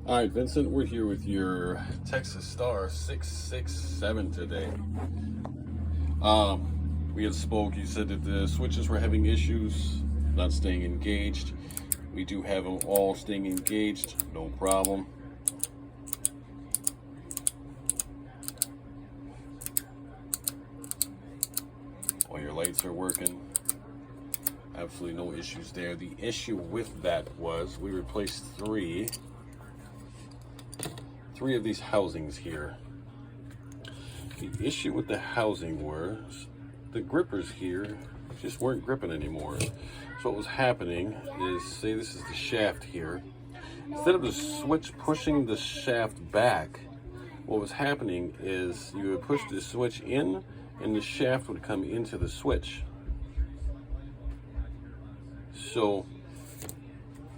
All right, Vincent, we're here with your Texas Star 667 today. We had spoke, you said that the switches were having issues, not staying engaged. We do have them all staying engaged, no problem. All your lights are working. Absolutely no issues there. The issue with that was we replaced three of these housings here. The issue with the housing was the grippers here just weren't gripping anymore. So what was happening is, say this is the shaft here, instead of the switch pushing the shaft back, what was happening is you would push the switch in and the shaft would come into the switch. So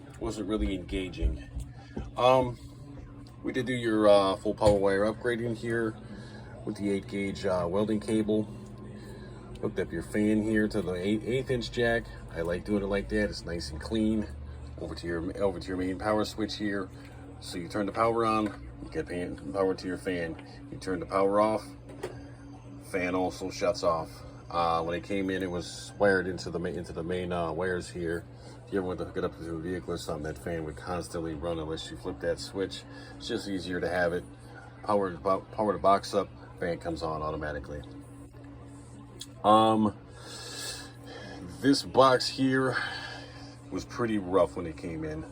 it wasn't really engaging. We did do your full power wire upgrading here with the 8 gauge welding cable. Hooked up your fan here to the 1/8 inch jack. I like doing it like that. It's nice and clean. Over to your main power switch here. So you turn the power on, you get power to your fan. You turn the power off, fan also shuts off. When it came in, it was wired into the main wires here. If you ever went to hook it up to a vehicle or something, that fan would constantly run unless you flip that switch. It's just easier to have it. Power the box up, fan comes on automatically. This box here was pretty rough when it came in.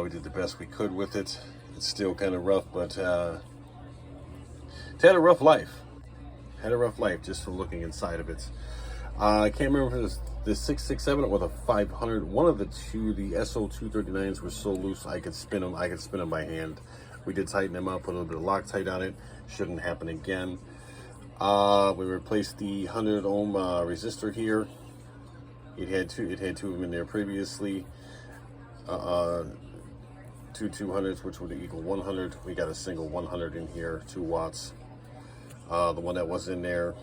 We did the best we could with it. It's still kind of rough, but it had a rough life. Just from looking inside of it. I can't remember if it was the 667 or the 500. One of the two, the SO239s were so loose I could spin them. By hand. We did tighten them up, put a little bit of Loctite on it. Shouldn't happen again. We replaced the 100 ohm resistor here. It had two of them in there previously. Two 200s, which would equal 100. We got a single 100 in here, 2 watts. The one that was in there,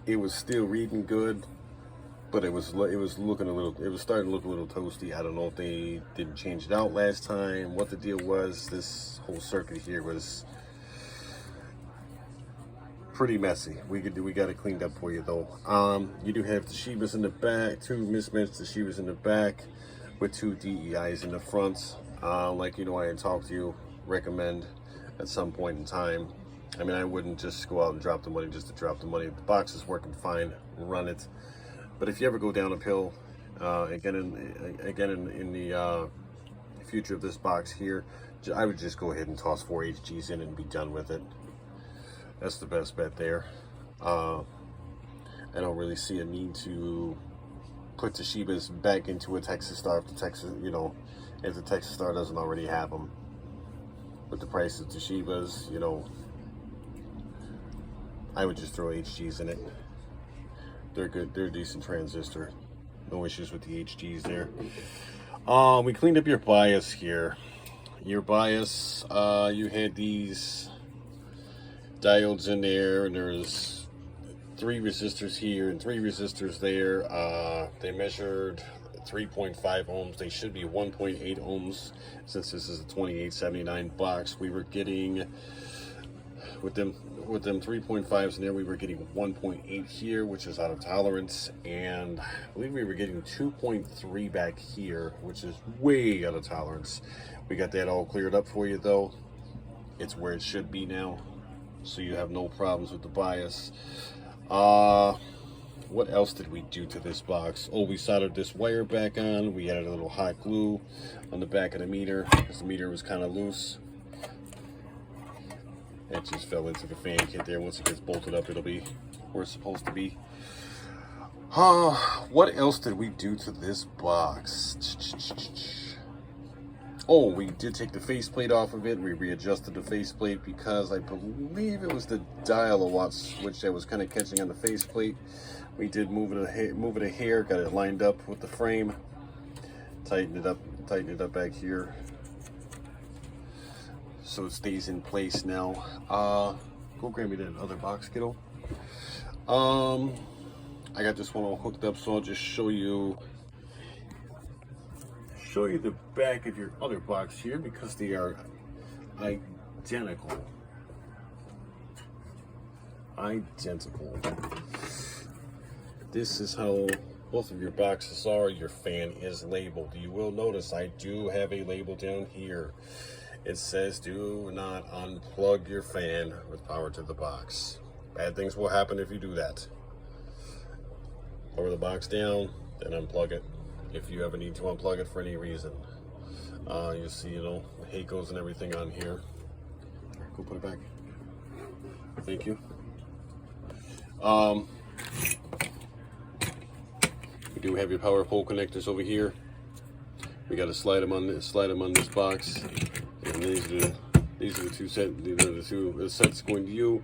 it was still reading good, but it was starting to look a little toasty. I don't know if they didn't change it out last time, what the deal was. This whole circuit here was pretty messy. We got it cleaned up for you though. You do have Toshibas in the back, 2 mismatched Toshibas in the back with 2 DEIs in the front. Like I had talked to you, recommend at some point in time. I mean, I wouldn't just go out and drop the money just to drop the money. The box is working fine, run it. But if you ever go down uphill, again in the future of this box here, I would just go ahead and toss 4 HGs in and be done with it. That's the best bet there. I don't really see a need to put Toshibas back into a Texas Star if the Texas Star doesn't already have them. With the price of Toshibas, I would just throw HGs in it. They're good. They're a decent transistor. No issues with the HGs there. We cleaned up your bias here. Your bias, you had these diodes in there, and there's 3 resistors here and 3 resistors there. They measured 3.5 ohms. They should be 1.8 ohms since this is a 2879 box. We were getting with them 3.5s in there, we were getting 1.8 here, which is out of tolerance, and I believe we were getting 2.3 back here, which is way out of tolerance. We got that all cleared up for you though. It's where it should be now, so you have no problems with the bias. What else did we do to this box? Oh, we soldered this wire back on. We added a little hot glue on the back of the meter because the meter was kind of loose. It just fell into the fan kit there. Once it gets bolted up, it'll be where it's supposed to be. What else did we do to this box? Oh, we did take the faceplate off of it. We readjusted the faceplate because I believe it was the dial-a-watt switch that was kind of catching on the faceplate. We did move it a hair, got it lined up with the frame, tightened it up back here, so it stays in place now. Go grab me that other box, kiddo. I got this one all hooked up, so I'll just show you show you the back of your other box here because they are identical. Identical. This is how both of your boxes are. Your fan is labeled. You will notice I do have a label down here. It says do not unplug your fan with power to the box. Bad things will happen if you do that. Lower the box down, then unplug it if you ever need to unplug it for any reason. You see, you know, the Hakos and everything on here. Go put it back. Thank you. We do have your power pole connectors over here. We got to slide them on this box, and these are the two sets. The sets going to you.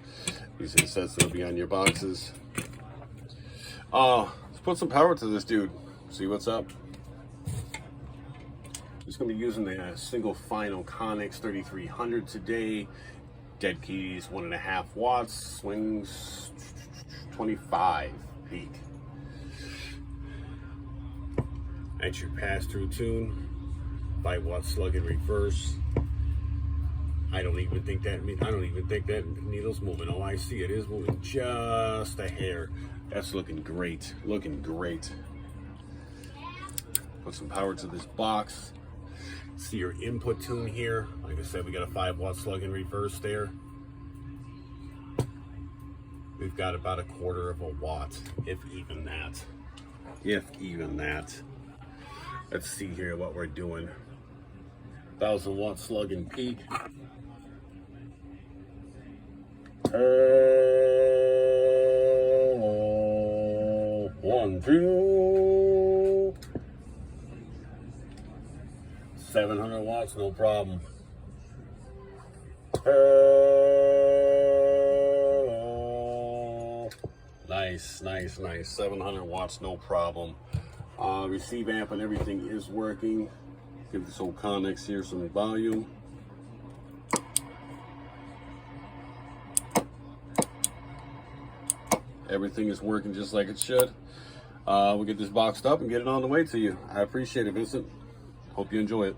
These are the sets that'll be on your boxes. Let's put some power to this dude. See what's up. Just gonna be using the single final Connex 3300 today. Dead keys 1.5 watts, swings 25 peak. That's your pass-through tune. 5 watt slug in reverse. I don't even think that needle's moving. Oh, I see it is moving just a hair. That's looking great. Looking great. Put some power to this box. See your input tune here. Like I said, we got a 5 watt slug in reverse there. We've got about 1/4 watt, if even that. If even that. Let's see here what we're doing. 1,000 watt slug in peak. 1, 2. 700 watts, no problem. Nice, nice, nice. 700 watts, no problem. Receive amp and everything is working. Give this old Connex here some volume. Everything is working just like it should. We'll get this boxed up and get it on the way to you. I appreciate it, Vincent. Hope you enjoy it.